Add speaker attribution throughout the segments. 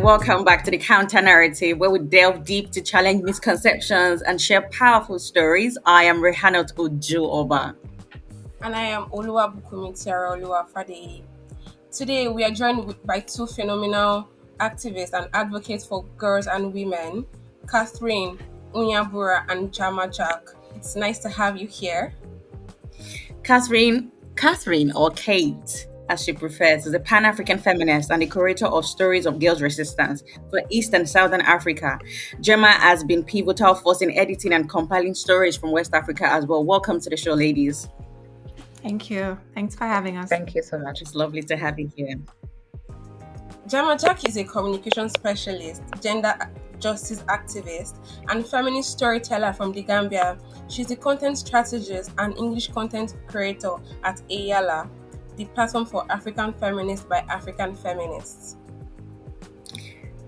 Speaker 1: welcome back to the Counter Narrative, where we delve deep to challenge misconceptions and share powerful stories. I am Rehanat Ojo Oba.
Speaker 2: And I am Oluwabukumi Tiara Oluwafade. Today, we are joined by two phenomenal activists and advocates for girls and women, Cate Nyambura and Jama Jack. It's nice to have you here.
Speaker 1: Catherine or Kate, as she prefers, is a Pan-African feminist and the curator of stories of girls' resistance for East and Southern Africa. Gemma has been pivotal force in editing and compiling stories from West Africa as well. Welcome to the show, ladies.
Speaker 3: Thank you. Thanks for having us.
Speaker 4: Thank you so much.
Speaker 1: It's lovely to have you here.
Speaker 2: Jama Jack is a communication specialist, gender justice activist, and feminist storyteller from the Gambia. She's a content strategist and English content creator at Ayala, the platform for African feminists by African feminists.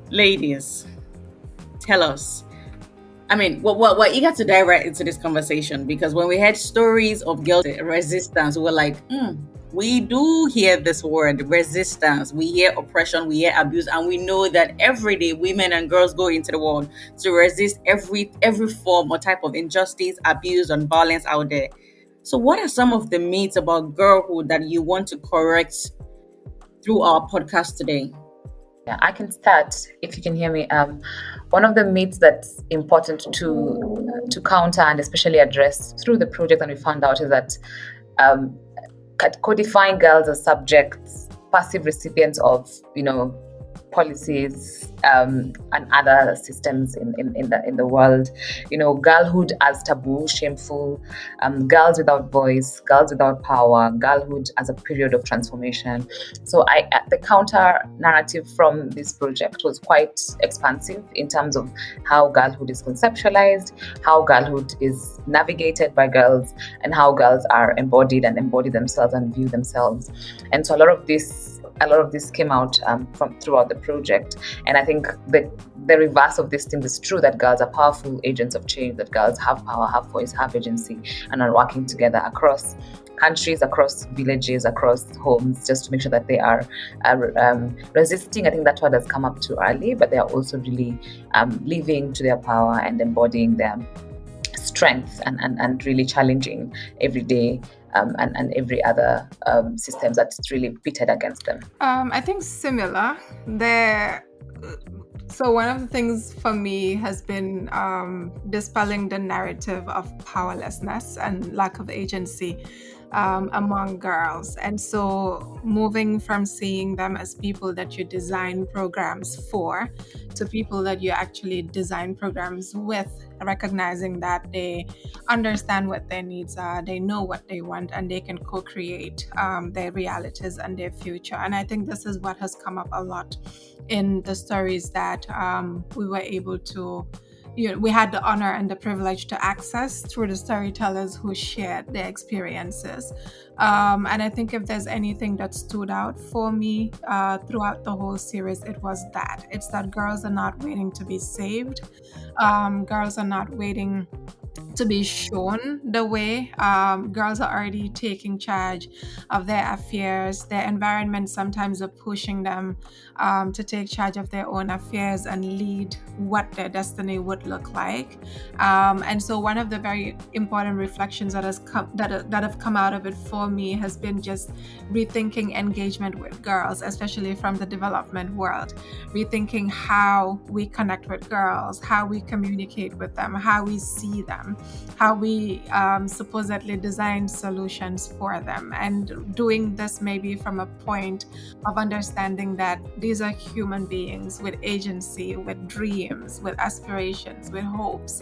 Speaker 1: Ladies, tell us. We're eager to dive right into this conversation because when we heard stories of girls' resistance, we were like, we do hear this word, resistance. We hear oppression, we hear abuse, and we know that every day women and girls go into the world to resist every form or type of injustice, abuse, and violence out there. So what are some of the myths about girlhood that you want to correct through our podcast today?
Speaker 4: Yeah, I can start if you can hear me. One of the myths that's important to counter and especially address through the project that we found out is that codifying girls as subjects, passive recipients of, policies and other systems in the world. Girlhood as taboo, shameful, girls without voice, girls without power, girlhood as a period of transformation. So the counter narrative from this project was quite expansive in terms of how girlhood is conceptualized, how girlhood is navigated by girls, and how girls are embodied and embody themselves and view themselves. And so a lot of this came out from throughout the project. And I think the reverse of this thing is true, that girls are powerful agents of change, that girls have power, have voice, have agency, and are working together across countries, across villages, across homes, just to make sure that they are resisting. I think that word has come up too early, but they are also really living to their power and embodying their strength and really challenging every day and every other systems that's really pitted against them.
Speaker 3: I think similar. So one of the things for me has been dispelling the narrative of powerlessness and lack of agency among girls. And so moving from seeing them as people that you design programs for to people that you actually design programs with, recognizing that they understand what their needs are, they know what they want, and they can co-create their realities and their future. And I think this is what has come up a lot in the stories that we were able to, we had the honor and the privilege to access through the storytellers who shared their experiences. And I think if there's anything that stood out for me throughout the whole series, it was that. It's that girls are not waiting to be saved. Girls are not waiting to be shown the way. Girls are already taking charge of their affairs. Their environment sometimes are pushing them to take charge of their own affairs and lead what their destiny would look like. And so one of the very important reflections that have come out of it for me has been just rethinking engagement with girls, especially from the development world. Rethinking how we connect with girls, how we communicate with them, how we see them, how we supposedly design solutions for them, and doing this maybe from a point of understanding that these are human beings with agency, with dreams, with aspirations, with hopes,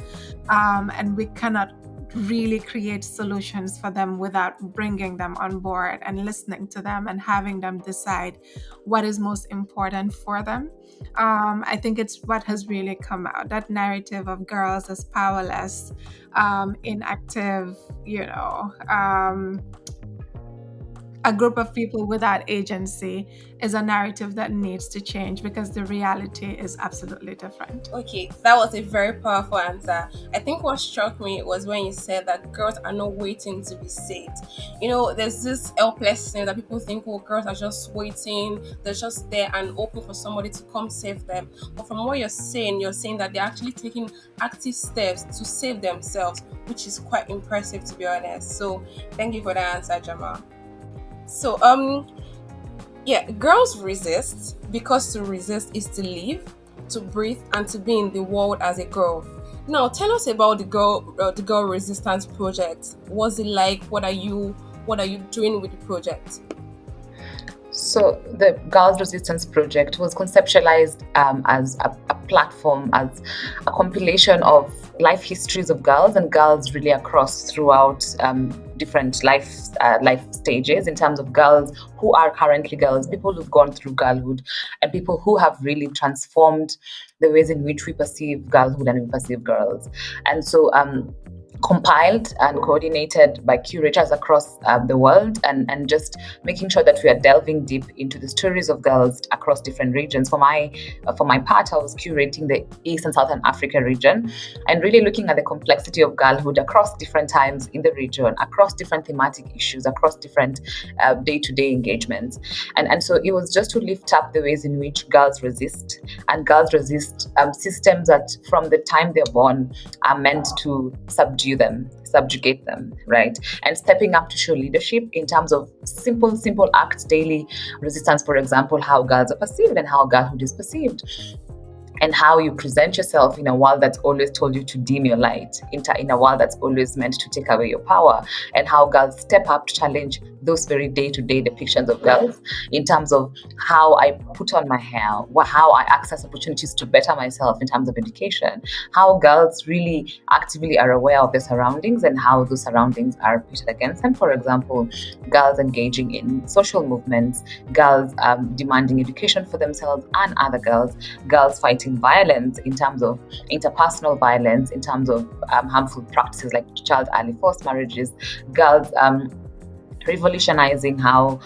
Speaker 3: and we cannot really create solutions for them without bringing them on board and listening to them and having them decide what is most important for them. I think it's what has really come out, that narrative of girls as powerless, inactive, a group of people without agency is a narrative that needs to change because the reality is absolutely different.
Speaker 2: Okay, that was a very powerful answer. I think what struck me was when you said that girls are not waiting to be saved. There's this helplessness that people think, oh, girls are just waiting, they're just there and open for somebody to come save them. But from what you're saying that they're actually taking active steps to save themselves, which is quite impressive, to be honest. So thank you for that answer, Jama. So yeah, girls resist because to resist is to live, to breathe, and to be in the world as a girl. Now, tell us about the girl resistance project. What's it like? What are you doing with the project?
Speaker 4: So the Girls Resistance Project was conceptualized as a platform, as a compilation of life histories of girls and girls really throughout different life stages, in terms of girls who are currently girls, people who've gone through girlhood, and people who have really transformed the ways in which we perceive girlhood and we perceive girls. And so compiled and coordinated by curators across the world, and just making sure that we are delving deep into the stories of girls across different regions. For my part, I was curating the East and Southern Africa region, and really looking at the complexity of girlhood across different times in the region, across different thematic issues, across different day-to-day engagements. And so it was just to lift up the ways in which girls resist, and girls resist systems that from the time they're born are meant to subjugate them, right? And stepping up to show leadership in terms of simple acts, daily resistance, for example, how girls are perceived and how girlhood is perceived, and how you present yourself in a world that's always told you to dim your light, in a world that's always meant to take away your power, and how girls step up to challenge those very day-to-day depictions of girls in terms of how I put on my hair, how I access opportunities to better myself in terms of education, how girls really actively are aware of their surroundings and how those surroundings are pitted against them. For example, girls engaging in social movements, girls demanding education for themselves and other girls fighting violence in terms of interpersonal violence, in terms of harmful practices like child early forced marriages, girls revolutionizing how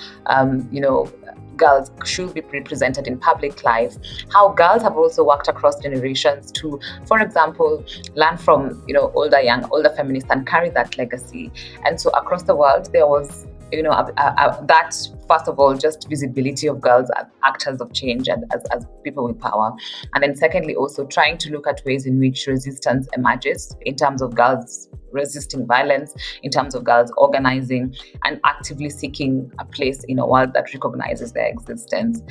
Speaker 4: girls should be represented in public life, how girls have also worked across generations to, for example, learn from older feminists and carry that legacy. And so across the world there was that, first of all, just visibility of girls as actors of change and as people with power. And then secondly, also trying to look at ways in which resistance emerges in terms of girls resisting violence, in terms of girls organizing and actively seeking a place in a world that recognizes their existence.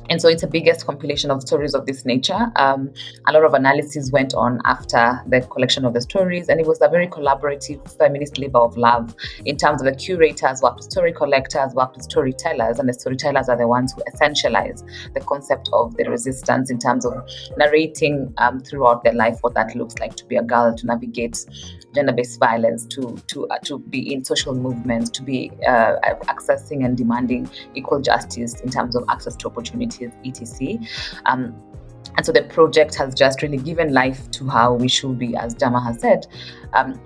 Speaker 4: And so it's the biggest compilation of stories of this nature. A lot of analysis went on after the collection of the stories, and it was a very collaborative feminist labor of love in terms of the curators worked with story collectors, worked with storytellers, and the storytellers are the ones who essentialize the concept of the resistance in terms of narrating throughout their life what that looks like to be a girl, to navigate gender-based violence, to be in social movements, to be accessing and demanding equal justice in terms of access to opportunities, etc. And so the project has just really given life to how we should be, as Jama has said,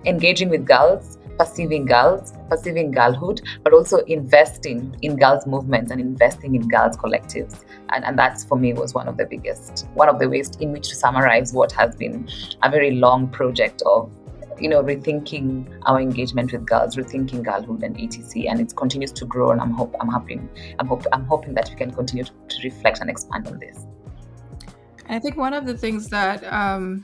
Speaker 4: engaging with girls, perceiving girlhood, but also investing in girls' movements and investing in girls' collectives. And that's, for me, was one of the ways in which to summarize what has been a very long project of rethinking our engagement with girls, rethinking girlhood and etc. And it continues to grow, and I'm hoping that we can continue to reflect and expand on this.
Speaker 3: I think one of the things that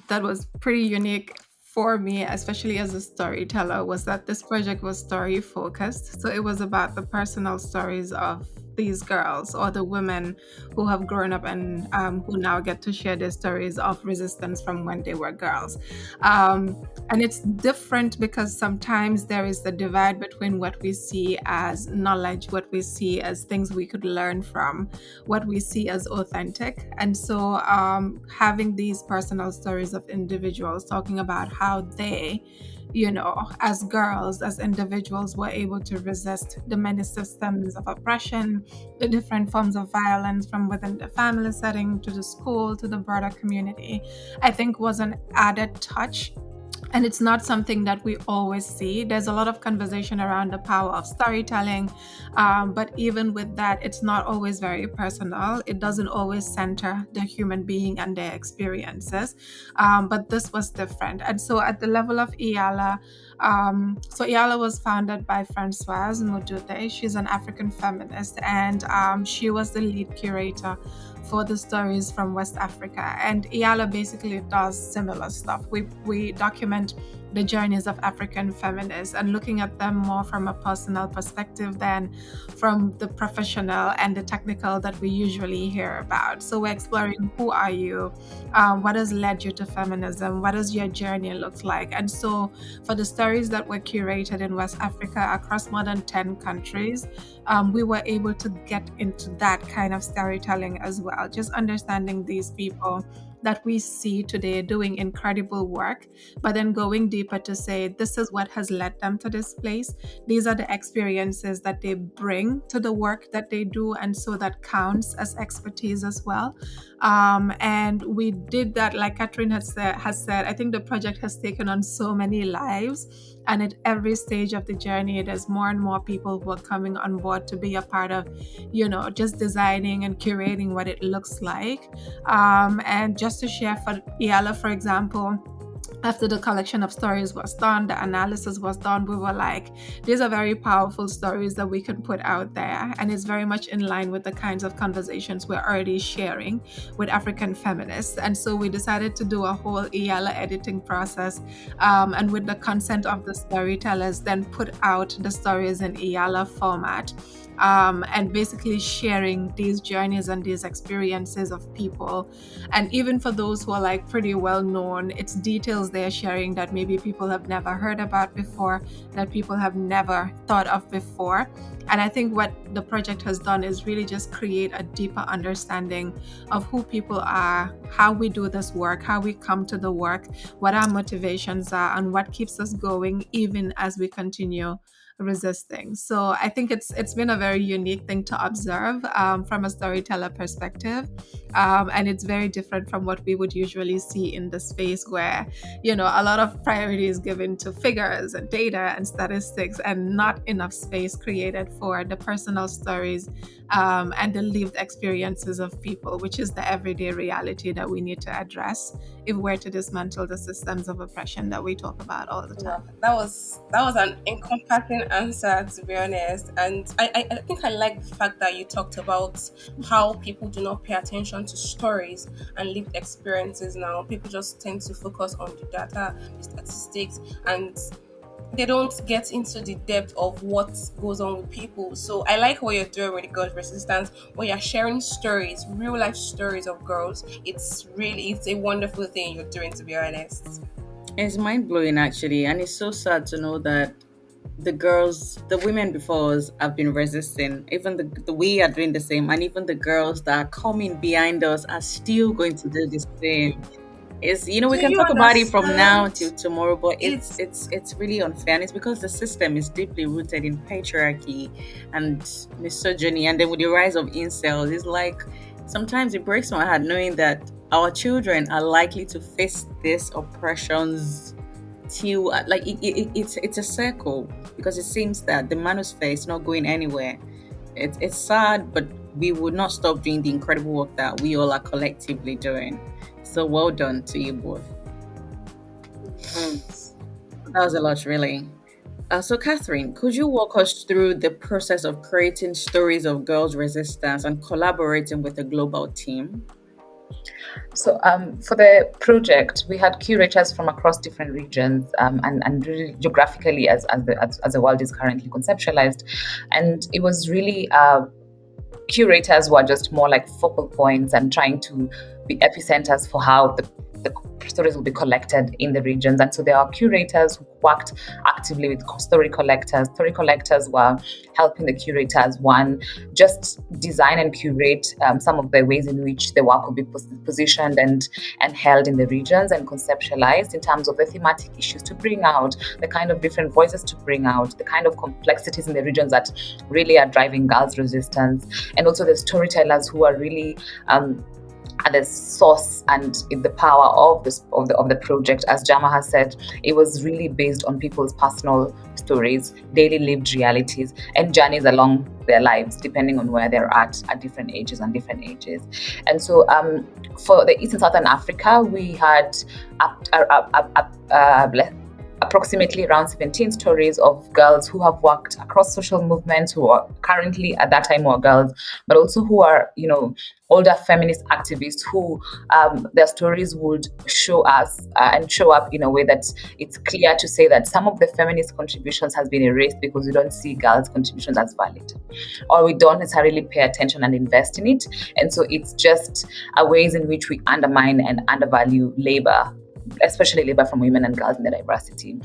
Speaker 3: that was pretty unique for me, especially as a storyteller, was that this project was story focused. So it was about the personal stories of these girls, or the women who have grown up and who now get to share their stories of resistance from when they were girls. And it's different because sometimes there is the divide between what we see as knowledge, what we see as things we could learn from, what we see as authentic. And so having these personal stories of individuals talking about how they, as girls, as individuals, were able to resist the many systems of oppression, the different forms of violence from within the family setting to the school to the broader community, I think was an added touch And it's not something that we always see. There's a lot of conversation around the power of storytelling, but even with that, it's not always very personal. It doesn't always center the human being and their experiences, but this was different. And so at the level of IALA, so IALA was founded by Françoise Mudute. She's an African feminist, and she was the lead curator for the stories from West Africa. And IALA basically does similar stuff. We document the journeys of African feminists and looking at them more from a personal perspective than from the professional and the technical that we usually hear about. So we're exploring, who are you? What has led you to feminism? What does your journey look like? And so for the stories that were curated in West Africa across more than 10 countries, we were able to get into that kind of storytelling as well, just understanding these people that we see today doing incredible work, but then going deeper to say, this is what has led them to this place. These are the experiences that they bring to the work that they do, and so that counts as expertise as well. And we did that, like Catherine has said, I think the project has taken on so many lives, and at every stage of the journey, there's more and more people who are coming on board to be a part of, just designing and curating what it looks like. And just to share for IALA, for example, after the collection of stories was done, the analysis was done, we were like, these are very powerful stories that we can put out there. And it's very much in line with the kinds of conversations we're already sharing with African feminists. And so we decided to do a whole IALA editing process, and with the consent of the storytellers, then put out the stories in IALA format. And basically sharing these journeys and these experiences of people. And even for those who are like pretty well known, it's details they're sharing that maybe people have never heard about before, that people have never thought of before. And I think what the project has done is really just create a deeper understanding of who people are, how we do this work, how we come to the work, what our motivations are, and what keeps us going even as we continue resisting. So I think it's been a very unique thing to observe from a storyteller perspective, and it's very different from what we would usually see in the space where a lot of priority is given to figures and data and statistics, and not enough space created for the personal stories and the lived experiences of people, which is the everyday reality that we need to address if we're to dismantle the systems of oppression that we talk about all the time.
Speaker 2: Well, that was an encompassing answer, to be honest. And I think I like the fact that you talked about how people do not pay attention to stories and lived experiences now. People just tend to focus on the data, the statistics, and they don't get into the depth of what goes on with people. So I like what you're doing with the girls' resistance, where you're sharing stories, real life stories of girls. It's a wonderful thing you're doing, to be honest.
Speaker 1: It's mind-blowing, actually, and it's so sad to know that the women before us have been resisting. Even the we are doing the same, and even the girls that are coming behind us are still going to do the same. We can talk about it from now till tomorrow, but it's really unfair, and it's because the system is deeply rooted in patriarchy and misogyny, and then with the rise of incels, it's like sometimes it breaks my heart knowing that our children are likely to face these oppressions till it's a circle, because it seems that the manosphere is not going anywhere. It's sad, but we would not stop doing the incredible work that we all are collectively doing. So well done to you both. That was a lot, really. So Catherine, could you walk us through the process of creating stories of girls' resistance and collaborating with a global team?
Speaker 4: So for the project, we had curators from across different regions and really geographically as the world is currently conceptualized. And it was really curators were just more like focal points and trying to be epicenters for how the stories will be collected in the regions. And so there are curators who worked actively with story collectors. Story collectors were helping the curators, one, just design and curate some of the ways in which the work will be positioned and held in the regions and conceptualized in terms of the thematic issues to bring out, the kind of different voices to bring out, the kind of complexities in the regions that really are driving girls' resistance, and also the storytellers who are really at the source and in the power of the project. As Jama has said, it was really based on people's personal stories, daily lived realities, and journeys along their lives, depending on where they're at different ages. And so for the East and Southern Africa, we had approximately around 17 stories of girls who have worked across social movements, who are currently at that time were girls, but also who are, older feminist activists who their stories would show us and show up in a way that it's clear to say that some of the feminist contributions has been erased because we don't see girls' contributions as valid, or we don't necessarily pay attention and invest in it. And so it's just a ways in which we undermine and undervalue labor, especially labor from women and girls in their diversity.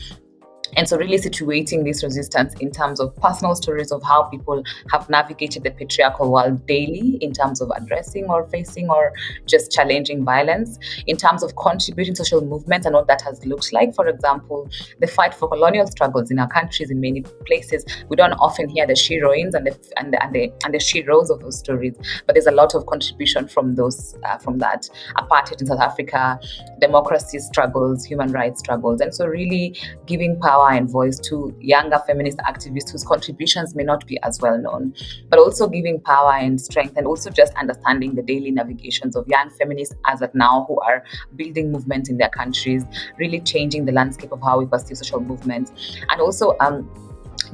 Speaker 4: And so really situating this resistance in terms of personal stories of how people have navigated the patriarchal world daily in terms of addressing or facing or just challenging violence, in terms of contributing social movements and what that has looked like. For example, the fight for colonial struggles in our countries in many places, we don't often hear the sheroines and the sheroes of those stories, but there's a lot of contribution from those from that. Apartheid in South Africa, democracy struggles, human rights struggles, and so really giving power and voice to younger feminist activists whose contributions may not be as well known, but also giving power and strength, and also just understanding the daily navigations of young feminists as of now who are building movements in their countries, really changing the landscape of how we perceive social movements, and also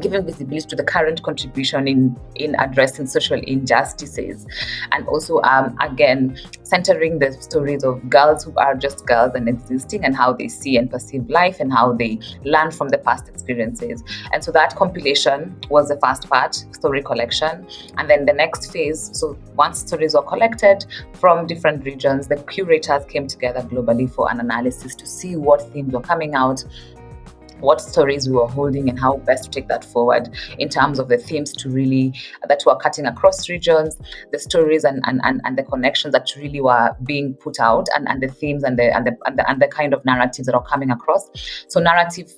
Speaker 4: giving visibility to the current contribution in addressing social injustices, and also again centering the stories of girls who are just girls and existing, and how they see and perceive life and how they learn from the past experiences. And so that compilation was the first part, story collection, and then the next phase. So once stories were collected from different regions, the curators came together globally for an analysis to see what themes were coming out, what stories we were holding, and how best to take that forward in terms of the themes to really that were cutting across regions, the stories and the connections that really were being put out, and the themes and the kind of narratives that are coming across. So narrative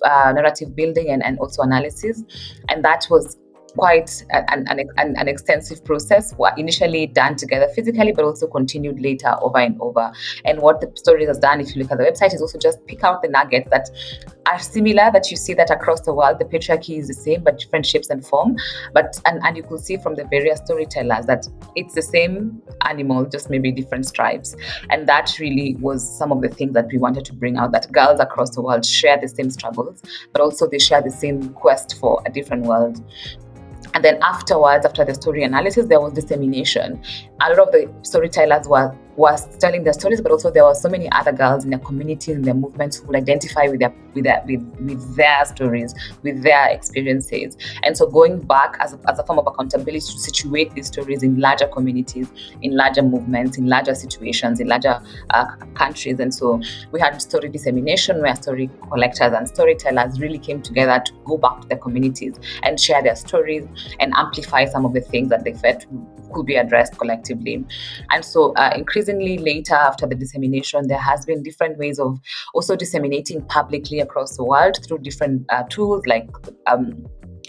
Speaker 4: building and also analysis, and that was quite an extensive process, initially done together physically, but also continued later over and over. And what the story has done, if you look at the website, is also just pick out the nuggets that are similar, that you see that across the world the patriarchy is the same but different shapes and form, but and you could see from the various storytellers that it's the same animal, just maybe different stripes. And that really was some of the things that we wanted to bring out, that girls across the world share the same struggles, but also they share the same quest for a different world. And then afterwards, after the story analysis, there was dissemination. A lot of the storytellers were telling their stories, but also there were so many other girls in their communities, in their movements, who would identify with their stories, with their experiences. And so going back as a form of accountability to situate these stories in larger communities, in larger movements, in larger situations, in larger countries. And so we had story dissemination, where story collectors and storytellers really came together to go back to their communities and share their stories and amplify some of the things that they felt could be addressed collectively. And so increasingly later, after the dissemination, there has been different ways of also disseminating publicly across the world through different tools, like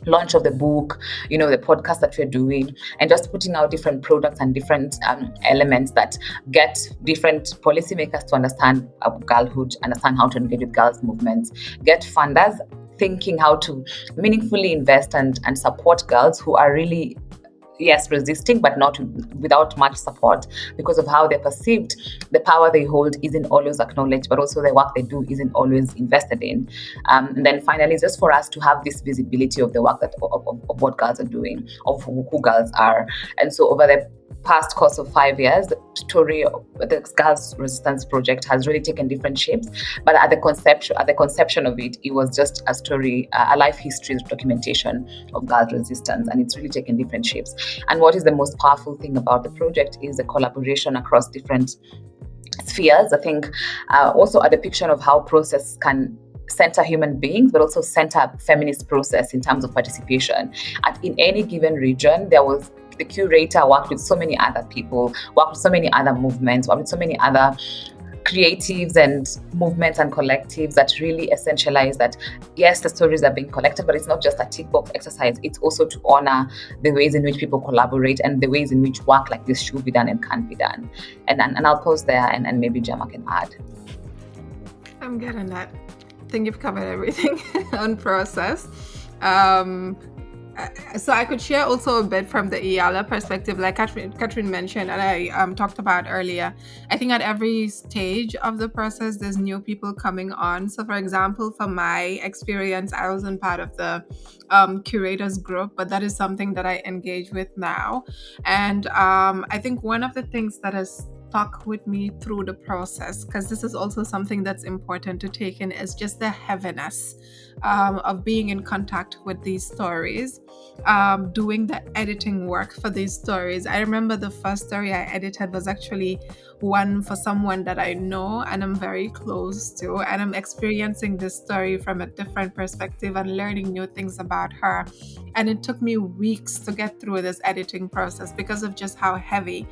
Speaker 4: launch of the book, the podcast that we're doing, and just putting out different products and different elements that get different policymakers to understand girlhood, understand how to engage with girls' movements, get funders thinking how to meaningfully invest and support girls who are really resisting, but not without much support, because of how they're perceived. The power they hold isn't always acknowledged, but also the work they do isn't always invested in. And then finally, just for us to have this visibility of the work of what girls are doing, of who girls are. And so over the past course of 5 years, the story of the Girls Resistance Project has really taken different shapes. But at the conception of it, it was just a story, a life history documentation of girls' resistance, and it's really taken different shapes. And what is the most powerful thing about the project is the collaboration across different spheres. I think also a depiction of how process can center human beings, but also center feminist process in terms of participation. In any given region, the curator worked with so many other people, worked with so many other movements, worked with so many other creatives and movements and collectives that really essentialize that, yes, the stories are being collected, but it's not just a tick box exercise. It's also to honor the ways in which people collaborate and the ways in which work like this should be done and can be done. And I'll pause there, and maybe Jama can add.
Speaker 3: I'm getting that. I think you've covered everything on process. So I could share also a bit from the IALA perspective, like Catherine mentioned, and I talked about earlier. I think at every stage of the process, there's new people coming on. So for example, from my experience, I wasn't part of the curators group, but that is something that I engage with now. And I think one of the things that has stuck with me through the process, because this is also something that's important to take in, is just the heaviness of being in contact with these stories, doing the editing work for these stories. I remember the first story I edited was actually one for someone that I know and I'm very close to, and I'm experiencing this story from a different perspective and learning new things about her. And it took me weeks to get through this editing process because of just how heavy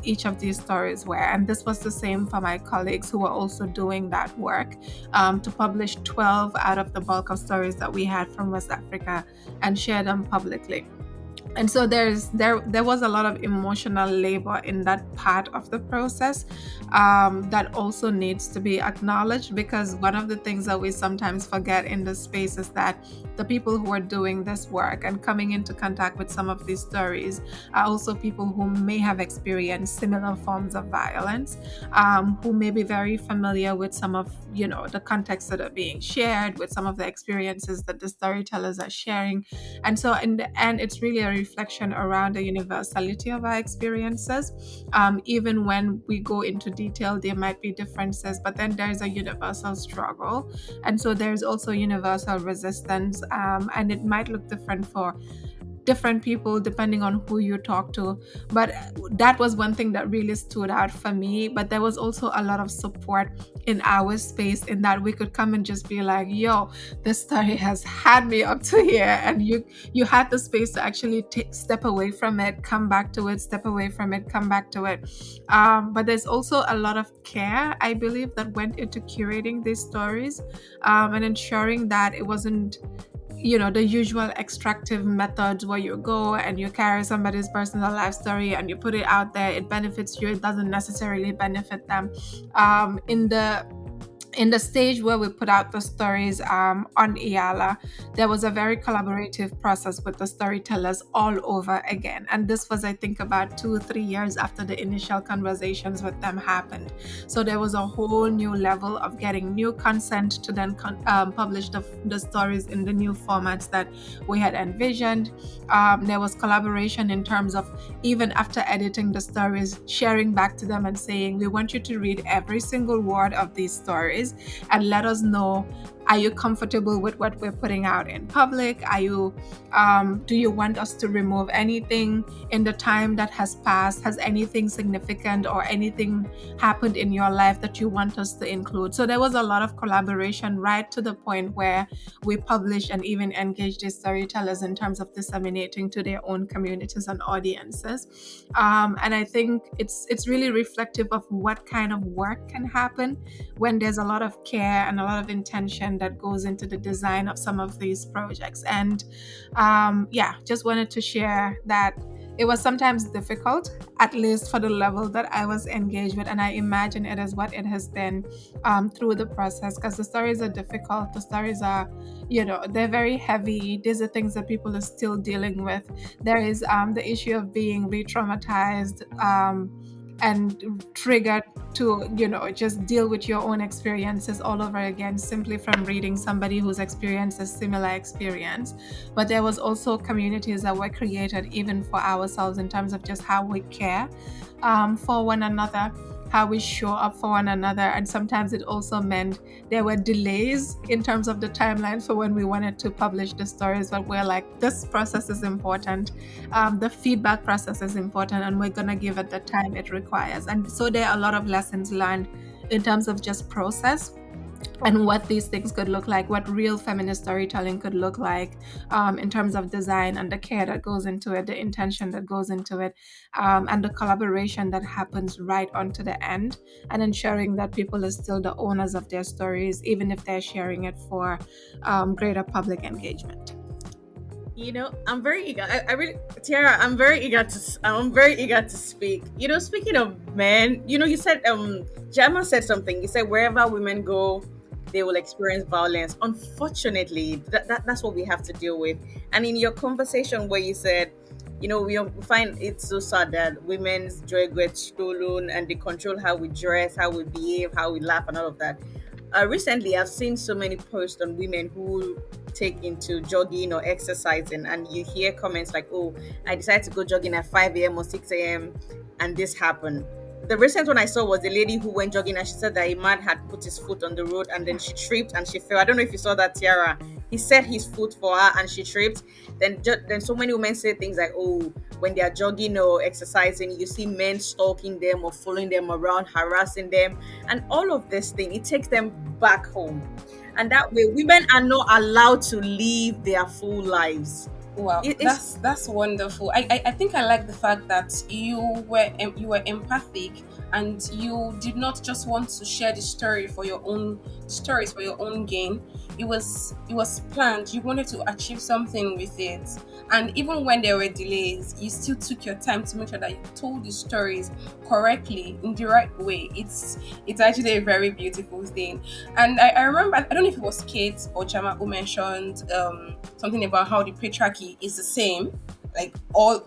Speaker 3: each of these stories were. And this was the same for my colleagues who were also doing that work, to publish 12 out of the bulk of stories that we had from West Africa and share them publicly. And so there was a lot of emotional labor in that part of the process that also needs to be acknowledged, because one of the things that we sometimes forget in this space is that the people who are doing this work and coming into contact with some of these stories are also people who may have experienced similar forms of violence, who may be very familiar with some of the contexts that are being shared, with some of the experiences that the storytellers are sharing. And so in the end, it's really a reflection around the universality of our experiences. Even when we go into detail, there might be differences, but then there's a universal struggle. And so there's also universal resistance, and it might look different for different people depending on who you talk to. But that was one thing that really stood out for me. But there was also a lot of support in our space, in that we could come and just be like, yo, this story has had me up to here, and you had the space to actually step away from it, come back to it, step away from it, come back to it. But there's also a lot of care, I believe, that went into curating these stories, and ensuring that it wasn't the usual extractive methods where you go and you carry somebody's personal life story and you put it out there. It benefits you, it doesn't necessarily benefit them. In the stage where we put out the stories on IALA, there was a very collaborative process with the storytellers all over again. And this was, I think, about 2-3 years after the initial conversations with them happened. So there was a whole new level of getting new consent to then publish the stories in the new formats that we had envisioned. There was collaboration in terms of, even after editing the stories, sharing back to them and saying, we want you to read every single word of these stories and let us know, are you comfortable with what we're putting out in public? Do you want us to remove anything in the time that has passed? Has anything significant or anything happened in your life that you want us to include? So there was a lot of collaboration, right to the point where we published and even engaged the storytellers in terms of disseminating to their own communities and audiences. And I think it's really reflective of what kind of work can happen when there's a lot of care and a lot of intention that goes into the design of some of these projects. And just wanted to share that it was sometimes difficult, at least for the level that I was engaged with, and I imagine it is what it has been through the process, because the stories are difficult. The stories are, they're very heavy. These are things that people are still dealing with. There is the issue of being re-traumatized and triggered to just deal with your own experiences all over again, simply from reading somebody who's experienced a similar experience. But there was also communities that were created even for ourselves, in terms of just how we care for one another, how we show up for one another. And sometimes it also meant there were delays in terms of the timeline for when we wanted to publish the stories, but we're like, this process is important, the feedback process is important, and we're gonna give it the time it requires. And so there are a lot of lessons learned in terms of just process, and what these things could look like, what real feminist storytelling could look like, in terms of design and the care that goes into it, the intention that goes into it, and the collaboration that happens right onto the end, and ensuring that people are still the owners of their stories, even if they're sharing it for greater public engagement.
Speaker 1: I'm very eager. I really, Tiara, I'm very eager to speak. Speaking of men, you said, Jama said something. You said wherever women go, they will experience violence. Unfortunately, that's what we have to deal with. And in your conversation where you said, we find it so sad that women's joy gets stolen and they control how we dress, how we behave, how we laugh, and all of that. Recently, I've seen so many posts on women who take into jogging or exercising, and you hear comments like, "Oh, I decided to go jogging at 5 a.m. or 6 a.m. and this happened." The recent one I saw was a lady who went jogging and she said that a man had put his foot on the road and then she tripped and she fell. I don't know if you saw that, Tiara. He set his foot for her and she tripped. Then so many women say things like, "Oh, when they are jogging or exercising, you see men stalking them or following them around, harassing them." And all of this thing, it takes them back home. And that way, women are not allowed to live their full lives.
Speaker 2: Wow, that's wonderful. I think I like the fact that you were empathic and you did not just want to share the stories for your own gain. It was planned. You wanted to achieve something with it, and even when there were delays, you still took your time to make sure that you told the stories correctly in the right way. It's actually a very beautiful thing. And I remember, I don't know if it was Cate or Jama who mentioned something about how the patriarchy is the same, all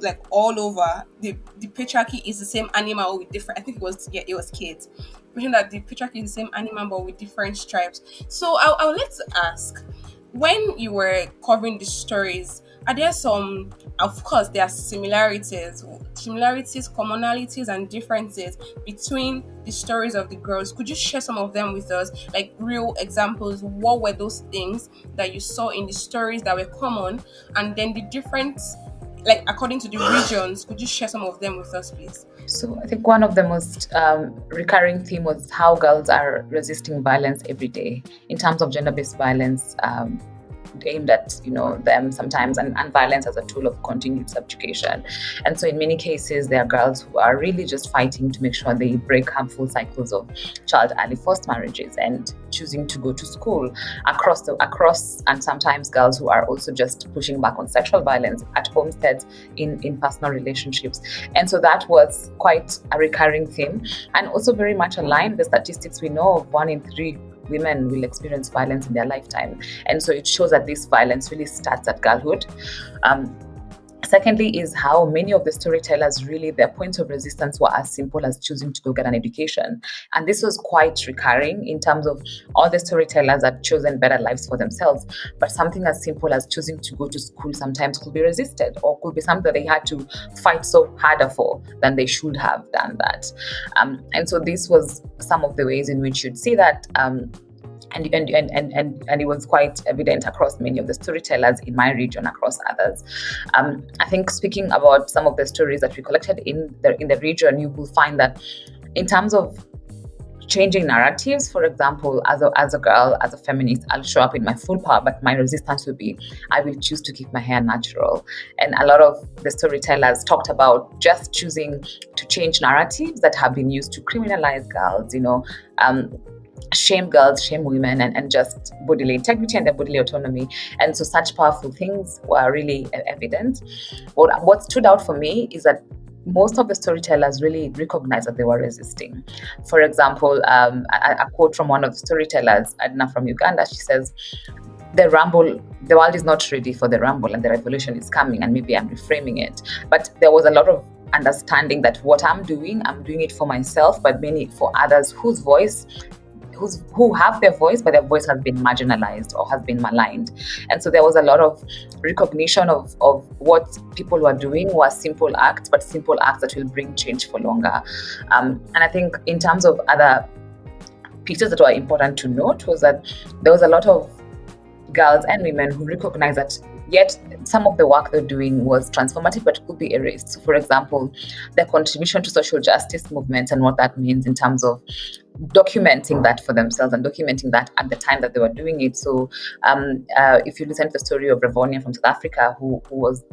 Speaker 2: over. The patriarchy is the same animal with different. I think it was Kate mentioned that the patriarchy is the same animal but with different stripes. So I would like to ask, when you were covering the stories, are there some? Of course, there are similarities, commonalities, and differences between the stories of the girls. Could you share some of them with us, like real examples? What were those things that you saw in the stories that were common, and then the difference, like according to the regions? Could you share some of them with us, please?
Speaker 4: So I think one of the most recurring theme was how girls are resisting violence every day in terms of gender-based violence. Aimed at them sometimes, and violence as a tool of continued subjugation. And so in many cases there are girls who are really just fighting to make sure they break harmful cycles of child early forced marriages and choosing to go to school across and sometimes girls who are also just pushing back on sexual violence at homesteads, in personal relationships. And so that was quite a recurring theme, and also very much aligned with statistics. We know of 1 in 3 women will experience violence in their lifetime. And so it shows that this violence really starts at girlhood. Secondly is how many of the storytellers, really their points of resistance were as simple as choosing to go get an education. And this was quite recurring in terms of all the storytellers had chosen better lives for themselves, but something as simple as choosing to go to school sometimes could be resisted, or could be something that they had to fight so harder for than they should have done that. And so this was some of the ways in which you'd see that. And it was quite evident across many of the storytellers in my region, across others. I think speaking about some of the stories that we collected in the region, you will find that in terms of changing narratives, for example, as a girl, as a feminist, I'll show up in my full power, but my resistance will be, I will choose to keep my hair natural. And a lot of the storytellers talked about just choosing to change narratives that have been used to criminalize girls, shame girls, shame women, and just bodily integrity and their bodily autonomy. And so such powerful things were really evident. What stood out for me is that most of the storytellers really recognized that they were resisting. For example, a quote from one of the storytellers, Adna from Uganda, she says, the world is not ready for the rumble and the revolution is coming, and maybe I'm reframing it. But there was a lot of understanding that what I'm doing it for myself, but mainly for others who have their voice, but their voice has been marginalized or has been maligned. And so there was a lot of recognition of what people were doing were simple acts, but simple acts that will bring change for longer. And I think in terms of other pieces that were important to note was that there was a lot of girls and women who recognized that Yet some of the work they're doing was transformative but could be erased. So, for example, their contribution to social justice movements and what that means in terms of documenting that for themselves and documenting that at the time that they were doing it. So if you listen to the story of Revonia from South Africa, who was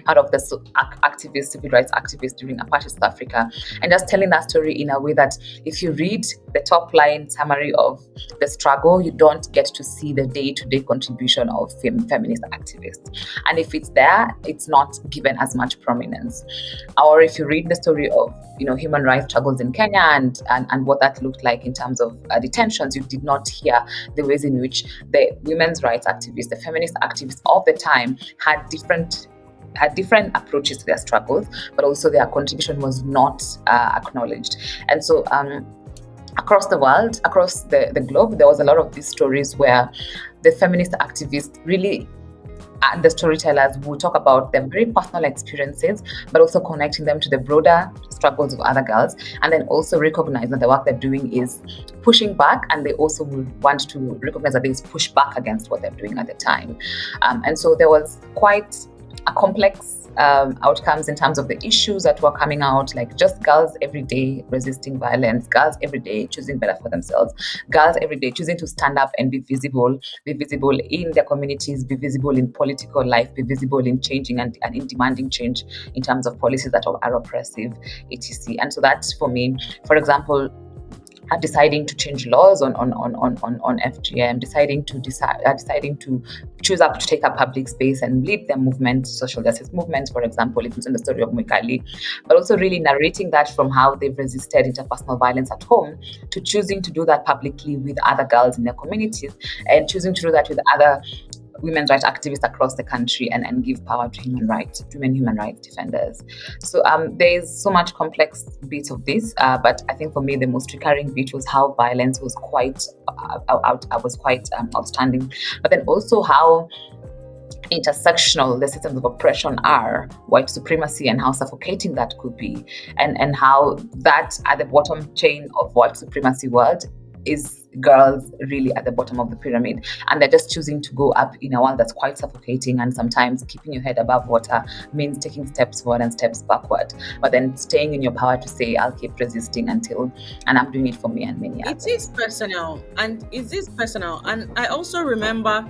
Speaker 4: part of the civil rights activists during apartheid South Africa, and just telling that story in a way that if you read the top line summary of the struggle, you don't get to see the day-to-day contribution of feminist activists. And if it's there, it's not given as much prominence. Or if you read the story of human rights struggles in Kenya and what that looked like in terms of detentions, you did not hear the ways in which the women's rights activists, the feminist activists of the time had different approaches to their struggles, but also their contribution was not acknowledged. And so across the world, across the globe, there was a lot of these stories where the feminist activists really and the storytellers will talk about their very personal experiences, but also connecting them to the broader struggles of other girls, and then also recognize that the work they're doing is pushing back, and they also will want to recognize that there is pushback against what they're doing at the time. And so there was quite a complex outcomes in terms of the issues that were coming out, like just girls every day resisting violence, girls every day choosing better for themselves, girls every day choosing to stand up and be visible in their communities, be visible in political life, be visible in changing and in demanding change in terms of policies that are oppressive, etc. And so that's, for me, for example, deciding to change laws on FGM, deciding to choose up to take up public space and lead their movement, social justice movements, for example, if it's in the story of Mwikali, but also really narrating that from how they've resisted interpersonal violence at home to choosing to do that publicly with other girls in their communities, and choosing to do that with other women's rights activists across the country, and give power to women human rights defenders. So there's so much complex bits of this, but I think for me the most recurring bit was how violence was quite outstanding, but then also how intersectional the systems of oppression are, white supremacy, and how suffocating that could be, and how that at the bottom chain of white supremacy world is girls really at the bottom of the pyramid, and they're just choosing to go up in a world that's quite suffocating, and sometimes keeping your head above water means taking steps forward and steps backward, but then staying in your power to say, I'll keep resisting and I'm doing it for me and many others.
Speaker 1: It is personal, and I also remember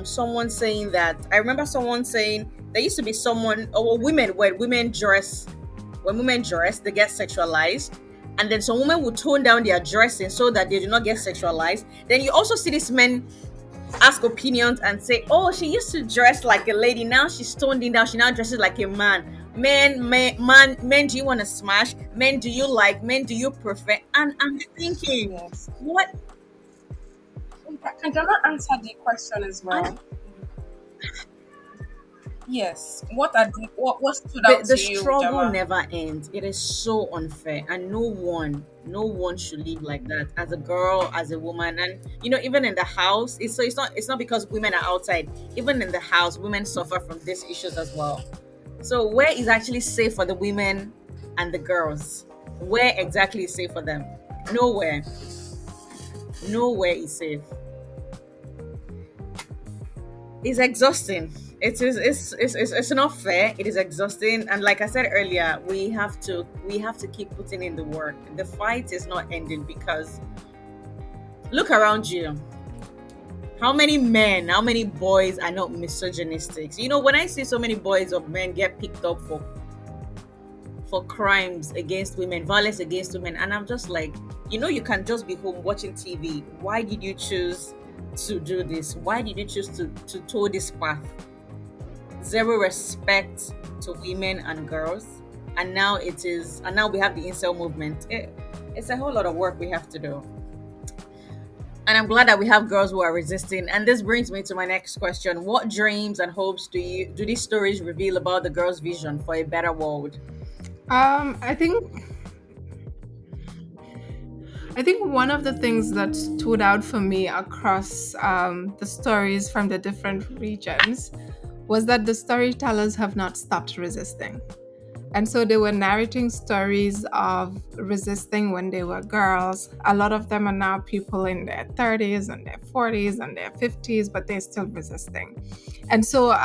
Speaker 1: someone saying that. I remember someone saying there used to be someone, or women, when women dress, they get sexualized. And then some women will tone down their dressing so that they do not get sexualized. Then you also see these men ask opinions and say, oh, she used to dress like a lady, now she's toned down, she now dresses like a man. Men, do you want to smash? Men, do you like? Men, do you prefer? And I'm thinking,
Speaker 2: Yes.
Speaker 1: what?
Speaker 2: Can Jama answer the question as well? Yes. What stood out
Speaker 1: The
Speaker 2: to you,
Speaker 1: struggle
Speaker 2: Jama?
Speaker 1: never ends. It is so unfair, and no one should live like that, as a girl, as a woman. And even in the house, it's not because women are outside. Even in the house, women suffer from these issues as well. So where is actually safe for the women and the girls? Where exactly is safe for them? Nowhere is safe. It's exhausting. It's not fair. It is exhausting, and like I said earlier, we have to keep putting in the work. The fight is not ending, because look around you. How many men, how many boys are not misogynistic? When I see so many boys or men get picked up for crimes against women, violence against women, and I'm just like, you can just be home watching TV. Why did you choose to do this? Why did you choose to toe this path? Zero respect to women and girls, and now we have the incel movement. It's a whole lot of work we have to do, and I'm glad that we have girls who are resisting. And this brings me to my next question: what dreams and hopes do these stories reveal about the girls' vision for a better world?
Speaker 3: I think one of the things that stood out for me across the stories from the different regions was that the storytellers have not stopped resisting. And so they were narrating stories of resisting when they were girls. A lot of them are now people in their 30s and their 40s and their 50s, but they're still resisting. And so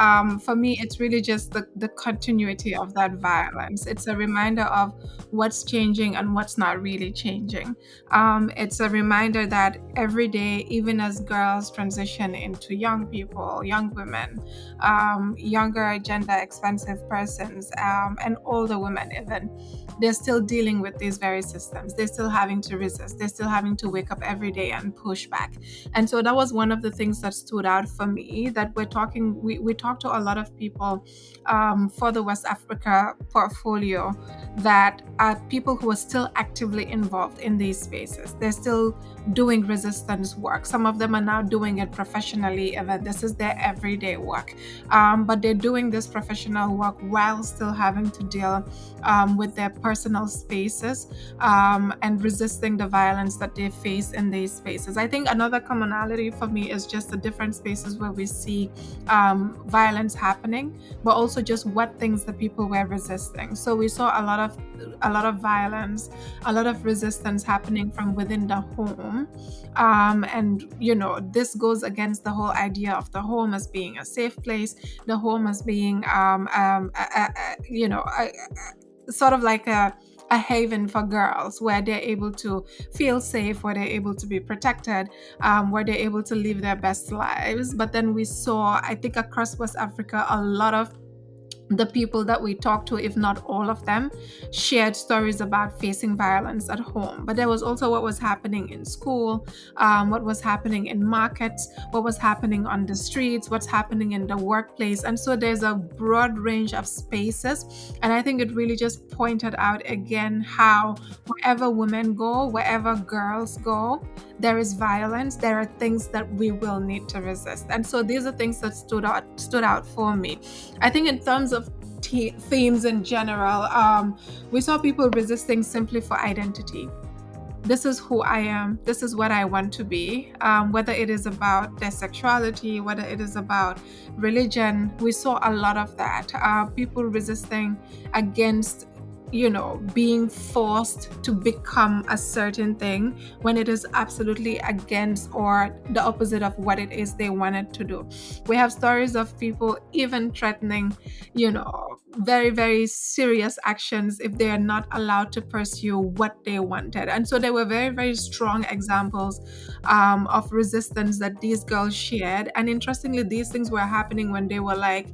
Speaker 3: for me, it's really just the continuity of that violence. It's a reminder of what's changing and what's not really changing. It's a reminder that every day, even as girls transition into young people, young women, younger gender expansive persons, and older women even, they're still dealing with these very systems. They're still having to resist. They're still having to wake up every day and push back. And so that was one of the things that stood out for me, that we talked to a lot of people for the West Africa portfolio that are people who are still actively involved in these spaces. They're still doing resistance work. Some of them are now doing it professionally, even this is their everyday work. But they're doing this professional work while still having to deal with their personal spaces and resisting the violence that they face in these spaces. I think another commonality for me is just the different spaces where we see violence happening, but also just what things the people were resisting. So we saw a lot of violence, a lot of resistance happening from within the home. And this goes against the whole idea of the home as being a safe place, the home as being sort of like a haven for girls, where they're able to feel safe, where they're able to be protected, where they're able to live their best lives. But then we saw, I think across West Africa, a lot of the people that we talked to, if not all of them, shared stories about facing violence at home. But there was also what was happening in school, what was happening in markets, what was happening on the streets, what's happening in the workplace. And so there's a broad range of spaces. And I think it really just pointed out again how wherever women go, wherever girls go, there is violence, there are things that we will need to resist. And so these are things that stood out for me. I think in terms of themes in general, we saw people resisting simply for identity. This is who I am, this is what I want to be, whether it is about their sexuality, whether it is about religion. We saw a lot of that. People resisting against being forced to become a certain thing when it is absolutely against or the opposite of what it is they wanted to do. We have stories of people even threatening, very, very serious actions if they are not allowed to pursue what they wanted. And so there were very, very strong examples of resistance that these girls shared. And interestingly, these things were happening when they were like,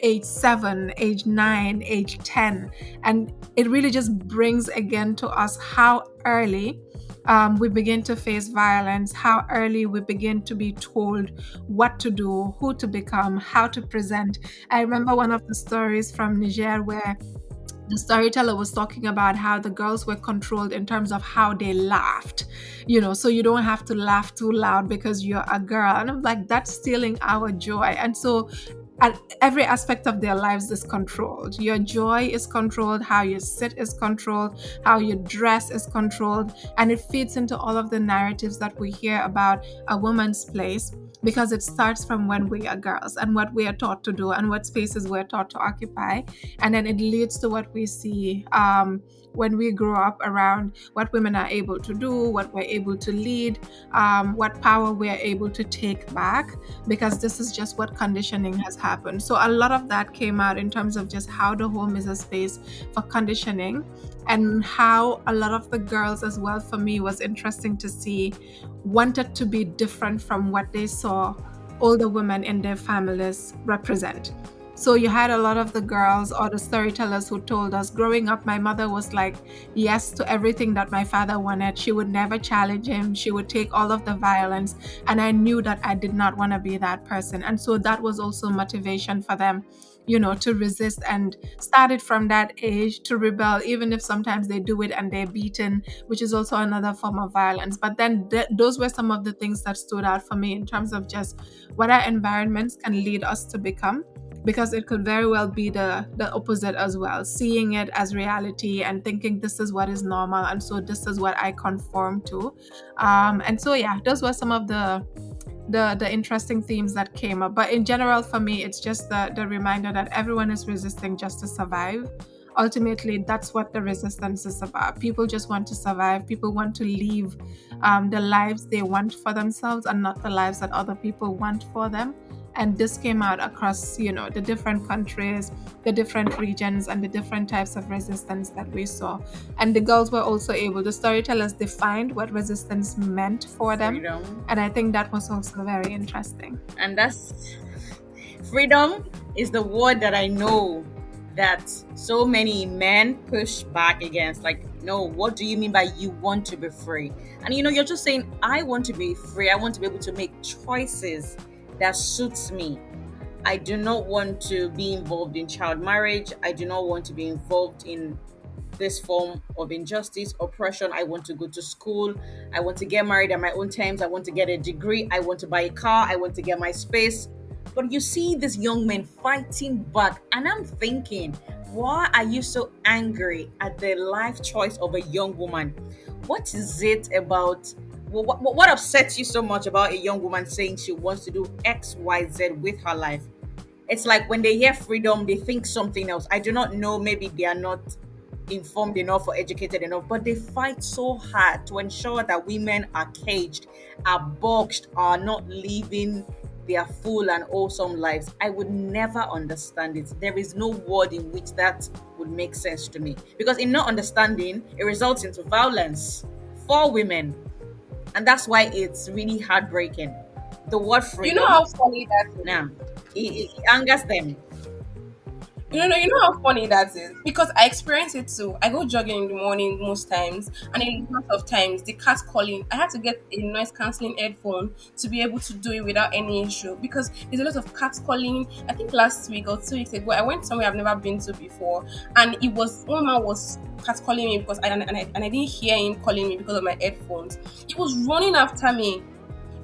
Speaker 3: age 7, age 9, age 10. And it really just brings again to us how early we begin to face violence, how early we begin to be told what to do, who to become, how to present. I remember one of the stories from Niger where the storyteller was talking about how the girls were controlled in terms of how they laughed, so you don't have to laugh too loud because you're a girl. And I'm like, that's stealing our joy. And so every aspect of their lives is controlled. Your joy is controlled, how you sit is controlled, how you dress is controlled, and it feeds into all of the narratives that we hear about a woman's place, because it starts from when we are girls and what we are taught to do and what spaces we're taught to occupy. And then it leads to what we see when we grow up around what women are able to do, what we're able to lead, what power we're able to take back, because this is just what conditioning has happened. So a lot of that came out in terms of just how the home is a space for conditioning, and how a lot of the girls as well, for me, was interesting to see, wanted to be different from what they saw older women in their families represent. So you had a lot of the girls or the storytellers who told us, growing up, my mother was like yes to everything that my father wanted. She would never challenge him. She would take all of the violence. And I knew that I did not want to be that person. And so that was also motivation for them, to resist, and started from that age to rebel, even if sometimes they do it and they're beaten, which is also another form of violence. But then those were some of the things that stood out for me in terms of just what our environments can lead us to become, because it could very well be the opposite as well, seeing it as reality and thinking this is what is normal, and so this is what I conform to. And so those were some of the interesting themes that came up. But in general, for me, it's just the reminder that everyone is resisting just to survive. ultimately that's what the resistance is about. People just want to survive. People want to live the lives they want for themselves and not the lives that other people want for them. And this came out across, the different countries, the different regions, and the different types of resistance that we saw. And the girls were also able, the storytellers defined what resistance meant for them.
Speaker 1: Freedom.
Speaker 3: And I think that was also very interesting.
Speaker 1: And that's freedom is the word that I know that so many men push back against. Like, no, what do you mean by you want to be free? And you're just saying, I want to be free. I want to be able to make choices that suits me. I do not want to be involved in child marriage. I do not want to be involved in this form of injustice, oppression. I want to go to school. I want to get married at my own terms. I want to get a degree. I want to buy a car. I want to get my space. But you see these young men fighting back, and I'm thinking, why are you so angry at the life choice of a young woman? What is it about? What upsets you so much about a young woman saying she wants to do X, Y, Z with her life? It's like when they hear freedom, they think something else. I do not know. Maybe they are not informed enough or educated enough, but they fight so hard to ensure that women are caged, are boxed, are not living their full and awesome lives. I would never understand it. There is no word in which that would make sense to me, because in not understanding, it results into violence for women, and that's why it's really heartbreaking. The word freedom.
Speaker 2: You know how funny that is?
Speaker 1: Now, it angers them.
Speaker 2: You know how funny that is? Because I experience it too. I go jogging in the morning most times, and a lot of times the cat's calling. I had to get a noise cancelling headphone to be able to do it without any issue, because there's a lot of cats calling. I think last week or 2 weeks ago, I went somewhere I've never been to before, and it was one man was cat calling me because I didn't hear him calling me because of my headphones. He was running after me.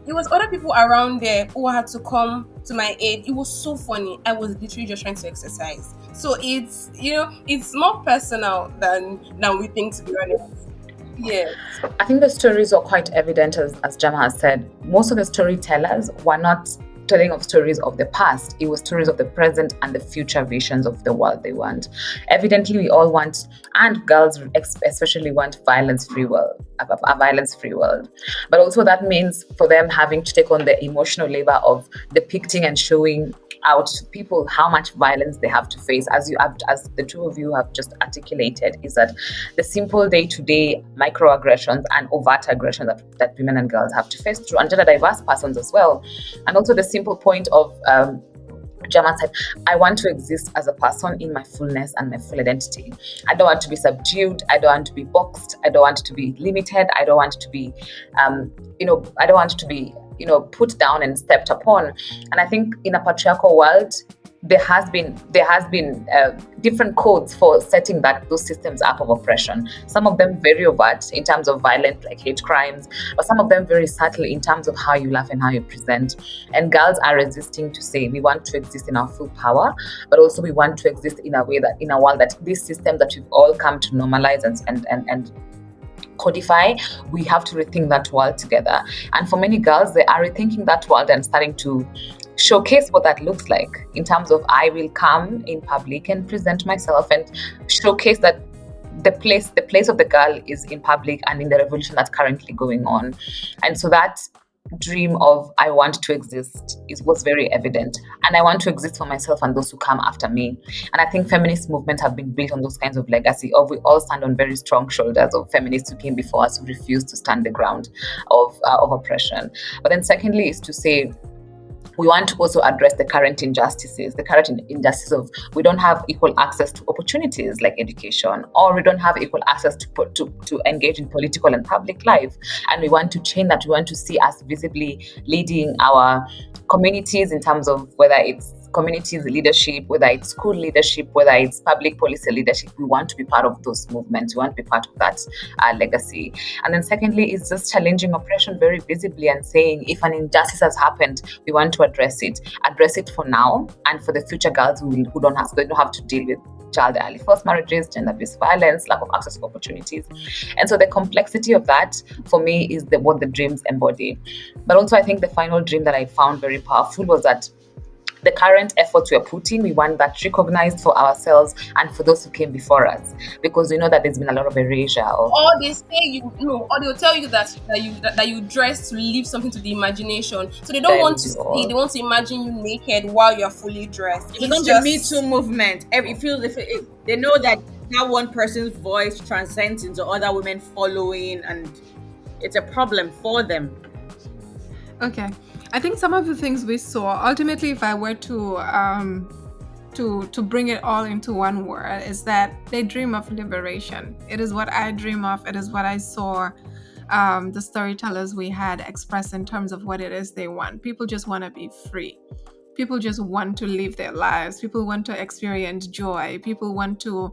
Speaker 2: There was other people around there who had to come to my aid. It was so funny. I was literally just trying to exercise. So it's it's more personal than we think, to be honest. Yes.
Speaker 4: I think the stories are quite evident, as Jama has said. Most of the storytellers were not telling of stories of the past. It was stories of the present and the future visions of the world they want. Evidently, we all want, and girls especially want, violence-free world, a violence-free world. But also that means for them having to take on the emotional labor of depicting and showing out to people how much violence they have to face, as the two of you have just articulated, is that the simple day-to-day microaggressions and overt aggressions that women and girls have to face through, and gender diverse persons as well. And also the simple point of Jama said, I want to exist as a person in my fullness and my full identity. I don't want to be subdued. I don't want to be boxed. I don't want to be limited. I don't want to be, I don't want to be, put down and stepped upon. And I think in a patriarchal world, there has been different codes for setting those systems up of oppression. Some of them very overt in terms of violent, like hate crimes, but some of them very subtle in terms of how you laugh and how you present. And girls are resisting to say we want to exist in our full power, but also we want to exist in a way that, in a world that this system that we've all come to normalize and codify, we have to rethink that world together. And for many girls, they are rethinking that world and starting to showcase what that looks like in terms of, I will come in public and present myself and showcase that the place of the girl is in public and in the revolution that's currently going on. And so that dream of I want to exist was very evident, and I want to exist for myself and those who come after me. And I think feminist movements have been built on those kinds of legacy of, we all stand on very strong shoulders of feminists who came before us, who refused to stand the ground of oppression. But then secondly is to say, we want to also address the current injustices of we don't have equal access to opportunities like education, or we don't have equal access to engage in political and public life. And we want to change that. We want to see us visibly leading our communities in terms of whether it's communities leadership, whether it's school leadership, whether it's public policy leadership. We want to be part of those movements. We want to be part of that legacy. And then secondly is just challenging oppression very visibly and saying, if an injustice has happened, we want to address it for now and for the future girls who don't have to deal with child early forced marriages, gender-based violence, lack of access to opportunities. And so the complexity of that for me is what the dreams embody. But also I think the final dream that I found very powerful was that the current efforts we're putting, we want that recognized for ourselves and for those who came before us, because we know that there's been a lot of erasure of.
Speaker 2: Or they say or they'll tell you that you dress to leave something to the imagination. So they don't want to see, they want to imagine you naked while you're fully dressed.
Speaker 1: It becomes a Me Too movement. They know that one person's voice transcends into other women following, and it's a problem for them.
Speaker 3: Okay, I think some of the things we saw, ultimately, if I were to bring it all into one word, is that they dream of liberation. It is what I dream of. It is what I saw the storytellers we had express in terms of what it is they want. People just want to be free. People just want to live their lives. People want to experience joy. People want to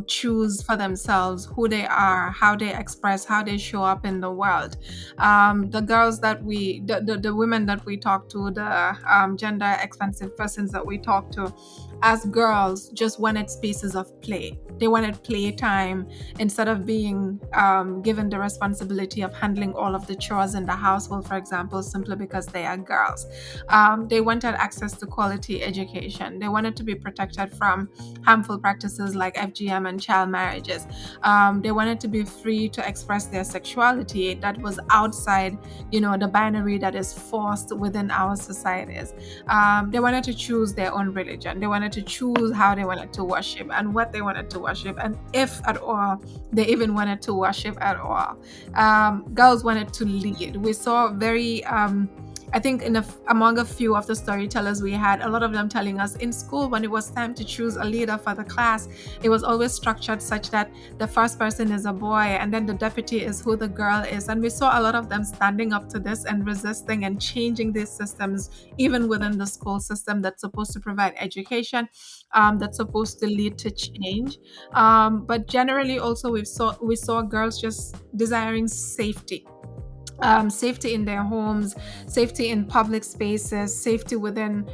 Speaker 3: choose for themselves who they are, how they express, how they show up in the world. The girls that the women that we talk to, the gender expansive persons that we talk to, as girls, just wanted spaces of play. They wanted playtime instead of being given the responsibility of handling all of the chores in the household, for example, simply because they are girls. They wanted access to quality education. They wanted to be protected from harmful practices like FGM and child marriages. They wanted to be free to express their sexuality that was outside, the binary that is forced within our societies. They wanted to choose their own religion. They wanted to choose how they wanted to worship and what they wanted to worship, and if at all they even wanted to worship at all. Girls wanted to lead. We saw very I think among a few of the storytellers we had, a lot of them telling us in school, when it was time to choose a leader for the class, it was always structured such that the first person is a boy and then the deputy is who the girl is. And we saw a lot of them standing up to this and resisting and changing these systems, even within the school system that's supposed to provide education, that's supposed to lead to change. But generally also we saw girls just desiring safety. Safety in their homes, safety in public spaces, safety within,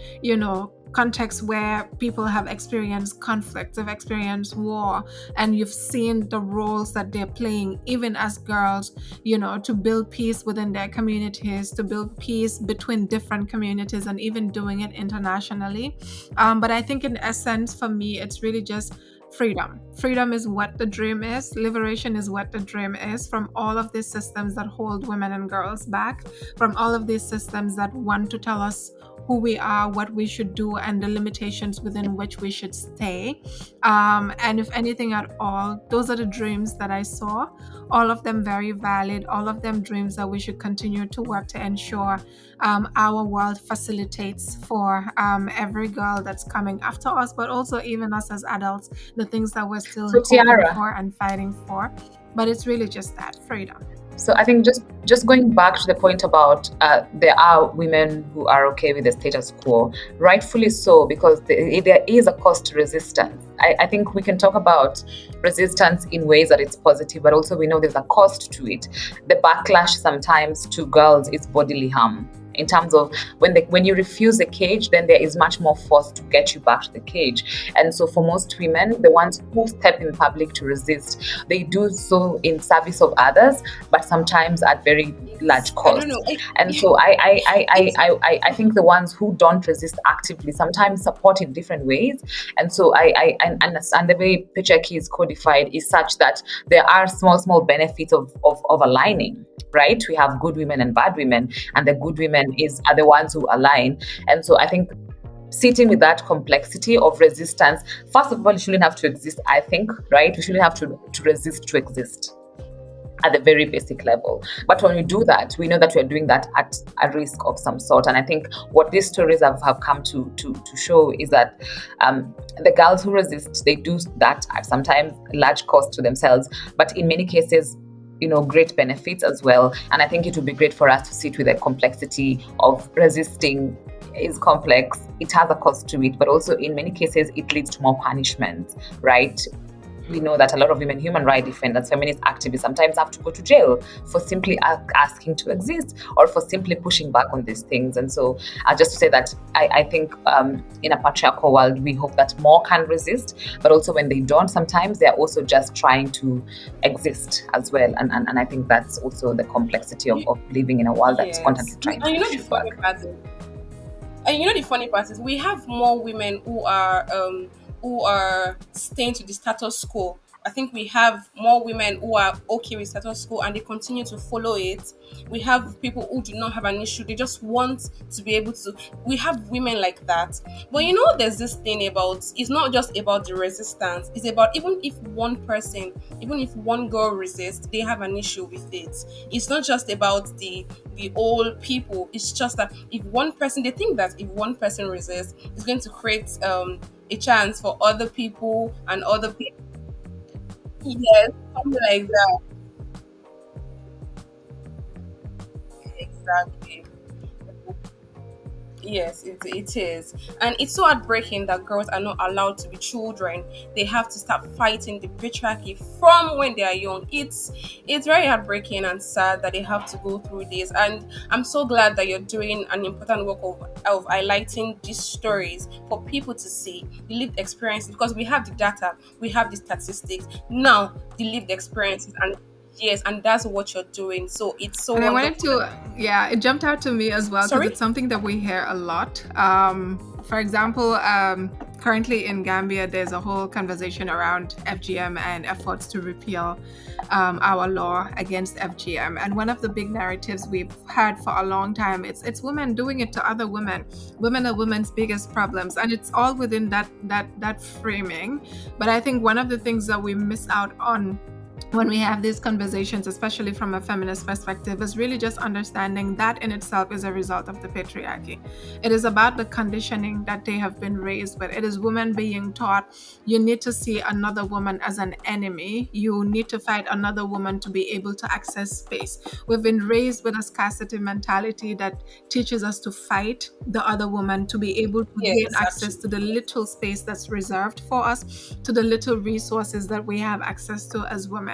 Speaker 3: contexts where people have experienced conflict, have experienced war, and you've seen the roles that they're playing, even as girls, to build peace within their communities, to build peace between different communities, and even doing it internationally. But I think in essence, for me, it's really just freedom. Freedom is what the dream is. Liberation is what the dream is, from all of these systems that hold women and girls back, from all of these systems that want to tell us who we are, what we should do, and the limitations within which we should stay. And if anything at all, those are the dreams that I saw. All of them very valid, all of them dreams that we should continue to work to ensure our world facilitates for every girl that's coming after us, but also even us as adults, the things that we're still hoping for and fighting for. But it's really just that freedom.
Speaker 4: So I think just going back to the point about there are women who are okay with the status quo, rightfully so, because there is a cost to resistance. I think we can talk about resistance in ways that it's positive, but also we know there's a cost to it. The backlash sometimes to girls is bodily harm. In terms of when you refuse the cage, then there is much more force to get you back to the cage. And so for most women, the ones who step in public to resist, they do so in service of others, but sometimes at very large cost.
Speaker 2: I don't know.
Speaker 4: And so I think the ones who don't resist actively sometimes support in different ways. And so I understand the way patriarchy is codified is such that there are small benefits of aligning, right? We have good women and bad women, and the good women are the ones who align. And so I think sitting with that complexity of resistance, first of all, you shouldn't have to exist, I think, right? We shouldn't have to resist to exist at the very basic level. But when we do that, we know that we're doing that at a risk of some sort. And I think what these stories have come to show is that the girls who resist, they do that at sometimes large cost to themselves, but in many cases, great benefits as well. And I think it would be great for us to sit with the complexity of resisting is complex. It has a cost to it, but also in many cases, it leads to more punishment, right? We know that a lot of women human rights defenders, feminist activists sometimes have to go to jail for simply asking to exist or for simply pushing back on these things. And so just to say that I think in a patriarchal world, we hope that more can resist, but also when they don't, sometimes they're also just trying to exist as well. And I think that's also the complexity of living in a world that's constantly trying to push back.
Speaker 2: And you know the funny part is we have more women who are staying to the status quo. I think we have more women who are okay with status quo and they continue to follow it. We have people who do not have an issue. They just want to be able to. We have women like that. But you know, there's this thing about it's not just about the resistance. It's about even if one person, even if one girl resists, they have an issue with it. It's not just about the old people. It's just that if one person, they think that if one person resists, it's going to create a chance for other people and other people. Yes, something like that. Exactly. Yes, it is. And it's so heartbreaking that girls are not allowed to be children. They have to start fighting the patriarchy from when they are young. It's very heartbreaking and sad that they have to go through this. And I'm so glad that you're doing an important work of highlighting these stories for people to see the lived experiences because we have the data, we have the statistics. Now the lived experiences and yes, and that's what you're doing. So it's so
Speaker 3: And I wanted
Speaker 2: wonderful.
Speaker 3: to, yeah, it jumped out to me as well because
Speaker 2: Sorry?
Speaker 3: it's something that we hear a lot. For example, currently in Gambia, there's a whole conversation around FGM and efforts to repeal our law against FGM. And one of the big narratives we've had for a long time, it's women doing it to other women. Women are women's biggest problems, and it's all within that framing. But I think one of the things that we miss out on when we have these conversations, especially from a feminist perspective, is really just understanding that in itself is a result of the patriarchy. It is about the conditioning that they have been raised with. It is women being taught you need to see another woman as an enemy. You need to fight another woman to be able to access space. We've been raised with a scarcity mentality that teaches us to fight the other woman to be able to gain
Speaker 2: Yes,
Speaker 3: access to
Speaker 2: actually.
Speaker 3: the little space that's reserved for us, to the little resources that we have access to as women.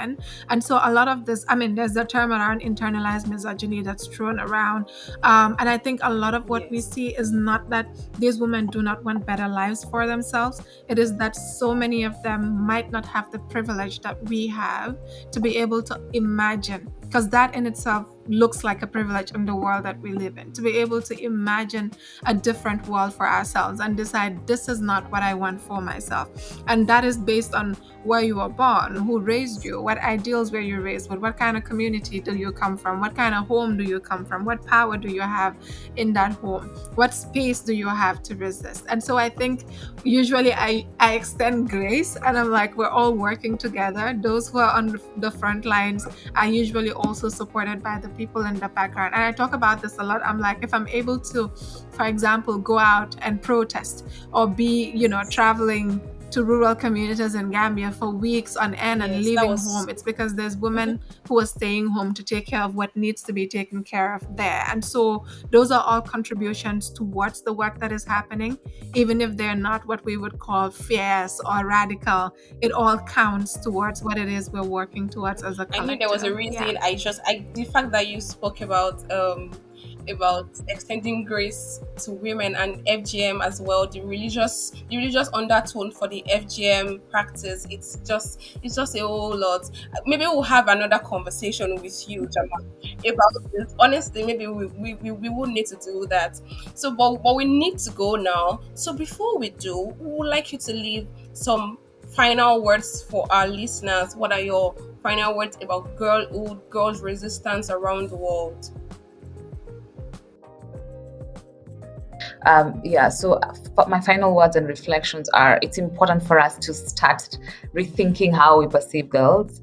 Speaker 3: And so a lot of this, I mean, there's the term around internalized misogyny that's thrown around. And I think a lot of what we
Speaker 2: Yes.
Speaker 3: see is not that these women do not want better lives for themselves. It is that so many of them might not have the privilege that we have to be able to imagine, because that in itself looks like a privilege in the world that we live in, to be able to imagine a different world for ourselves and decide this is not what I want for myself. And that is based on where you were born, who raised you, what ideals were you raised with, what kind of community do you come from, what kind of home do you come from, what power do you have in that home, what space do you have to resist. And so I think usually I extend grace and I'm like, we're all working together. Those who are on the front lines are usually also supported by the people in the background. And I talk about this a lot. I'm like, if I'm able to, for example, go out and protest or be, traveling to rural communities in Gambia for weeks on end and
Speaker 2: Yes, that
Speaker 3: leaving
Speaker 2: was
Speaker 3: home, it's because there's women who are staying home to take care of what needs to be taken care of there. And so those are all contributions towards the work that is happening, even if they're not what we would call fierce or radical. It all counts towards what it is we're working towards as a
Speaker 2: I knew there was a
Speaker 3: collective. Yeah.
Speaker 2: reason. I the fact that you spoke about extending grace to women and FGM as well. The religious undertone for the FGM practice. It's just a whole lot. Maybe we'll have another conversation with you, Jama, about this. Honestly, maybe we would need to do that. So, but we need to go now. So before we do, we would like you to leave some final words for our listeners. What are your final words about girlhood, girls' resistance around the world?
Speaker 4: So my final words and reflections are: it's important for us to start rethinking how we perceive girls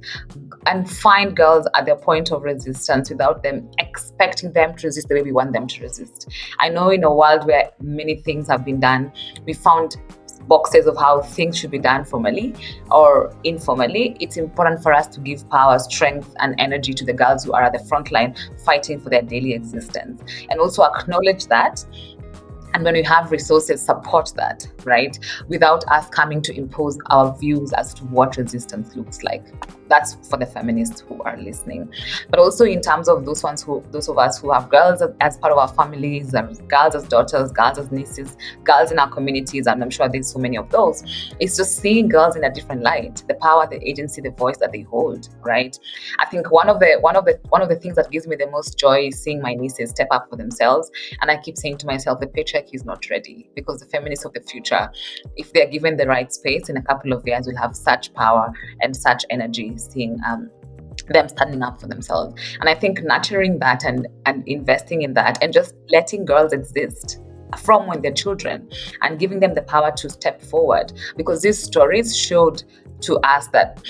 Speaker 4: and find girls at their point of resistance without them expecting them to resist the way we want them to resist. I know in a world where many things have been done, we found boxes of how things should be done formally or informally. It's important for us to give power, strength, and energy to the girls who are at the front line fighting for their daily existence, and also acknowledge that. And when we have resources, support that, right? Without us coming to impose our views as to what resistance looks like. That's for the feminists who are listening. But also in terms of those of us who have girls as part of our families, girls as daughters, girls as nieces, girls in our communities, and I'm sure there's so many of those. It's just seeing girls in a different light, the power, the agency, the voice that they hold, right? I think one of the things that gives me the most joy is seeing my nieces step up for themselves. And I keep saying to myself, the patriarchy patriarchy is not ready, because the feminists of the future, if they're given the right space, in a couple of years will have such power and such energy, seeing them standing up for themselves. And I think nurturing that and investing in that and just letting girls exist from when they're children and giving them the power to step forward, because these stories showed to us that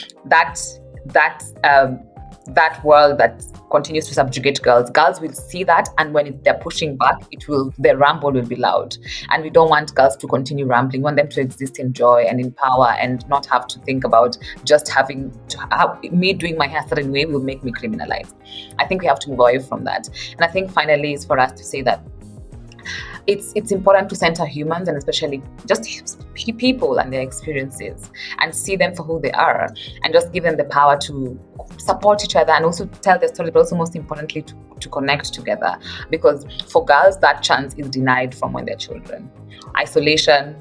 Speaker 4: world that continues to subjugate girls will see that, and when they're pushing back, the rumble will be loud. And we don't want girls to continue rambling. We want them to exist in joy and in power, and not have to think about just having to have me doing my hair a certain way will make me criminalized. I think we have to move away from that. And I think finally is for us to say that it's important to center humans, and especially just people and their experiences, and see them for who they are, and just give them the power to support each other and also tell their story, but also most importantly to connect together. Because for girls, that chance is denied from when they're children. Isolation,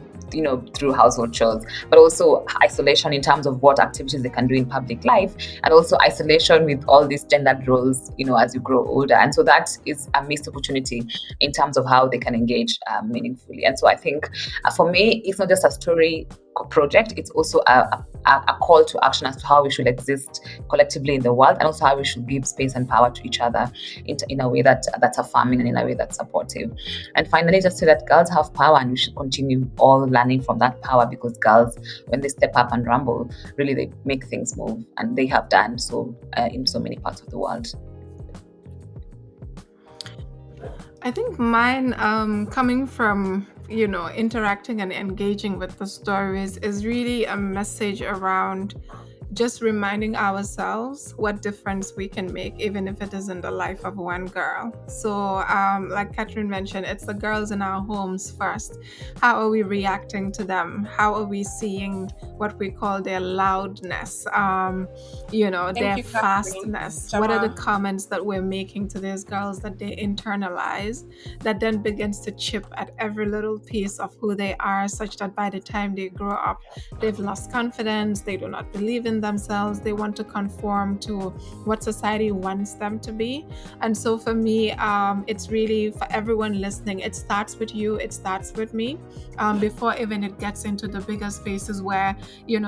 Speaker 4: through household chores, but also isolation in terms of what activities they can do in public life, and also isolation with all these gendered roles, as you grow older. And so that is a missed opportunity in terms of how they can engage meaningfully. And so I think for me, it's not just a story project, it's also a call to action as to how we should exist collectively in the world, and also how we should give space and power to each other in a way that's affirming and in a way that's supportive. And finally, just say that girls have power, and we should continue all learning from that power, because girls, when they step up and rumble, really they make things move, and they have done so in so many parts of the world.
Speaker 3: I think mine, coming from, interacting and engaging with the stories, is really a message around just reminding ourselves what difference we can make, even if it is in the life of one girl. So like Catherine mentioned, it's the girls in our homes first. How are we reacting to them? How are we seeing what we call their loudness, their fastness? What are the comments that we're making to these girls that they internalize, that then begins to chip at every little piece of who they are, such that by the time they grow up, they've lost confidence, they do not believe in themselves, they want to conform to what society wants them to be. And so for me, it's really, for everyone listening, it starts with you, it starts with me, before even it gets into the bigger spaces where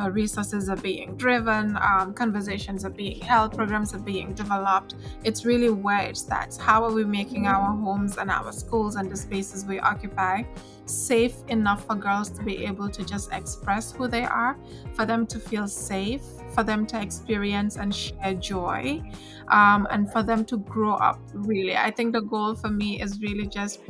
Speaker 3: resources are being driven, conversations are being held, programs are being developed. It's really where it starts. How are we making our homes and our schools and the spaces we occupy safe enough for girls to be able to just express who they are, for them to feel safe, for them to experience and share joy, and for them to grow up, really. I think the goal for me is really just,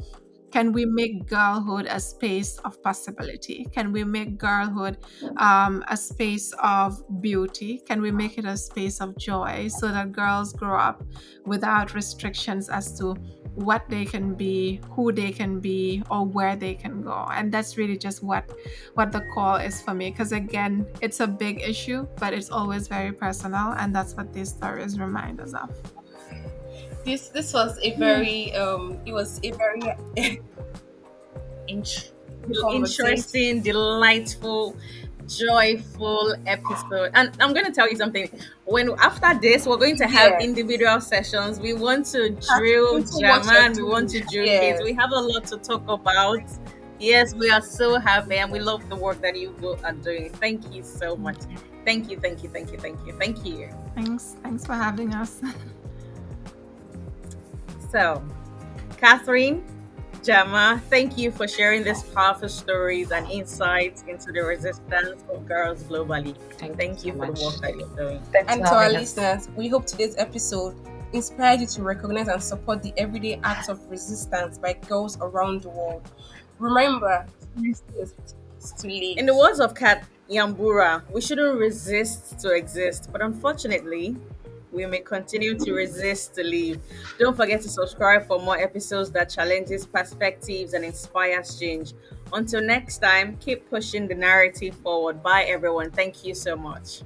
Speaker 3: can we make girlhood a space of possibility? Can we make girlhood a space of beauty? Can we make it a space of joy, so that girls grow up without restrictions as to what they can be, who they can be, or where they can go? And that's really just what the call is for me, because again, it's a big issue, but it's always very personal, and that's what these stories remind us of.
Speaker 2: This was a very
Speaker 1: interesting, delightful, joyful episode. And I'm going to tell you something. After this, we're going to have individual sessions. We want to drill Jama, and we want to drill Kate. We have a lot to talk about. Yes, we are so happy, and we love the work that you both are doing. Thank you so much. Thank you.
Speaker 3: Thanks for having us.
Speaker 1: So, Catherine, Jama, thank you for sharing these powerful stories and insights into the resistance of girls globally. Thank you for the work that you're doing.
Speaker 2: And to our listeners, we hope today's episode inspired you to recognize and support the everyday acts of resistance by girls around the world. Remember, to live.
Speaker 1: In the words of Cate Nyambura, we shouldn't resist to exist, but unfortunately, we may continue to resist to live. Don't forget to subscribe for more episodes that challenges perspectives and inspires change. Until next time, keep pushing the narrative forward. Bye, everyone. Thank you so much.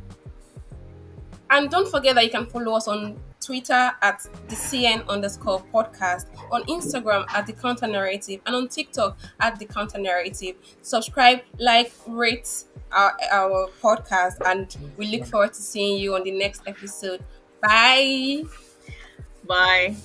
Speaker 2: And don't forget that you can follow us on Twitter at the CN_podcast, on Instagram at the Counter Narrative, and on TikTok at the Counter Narrative. Subscribe, like, rate our podcast, and we look forward to seeing you on the next episode. Bye.
Speaker 1: Bye.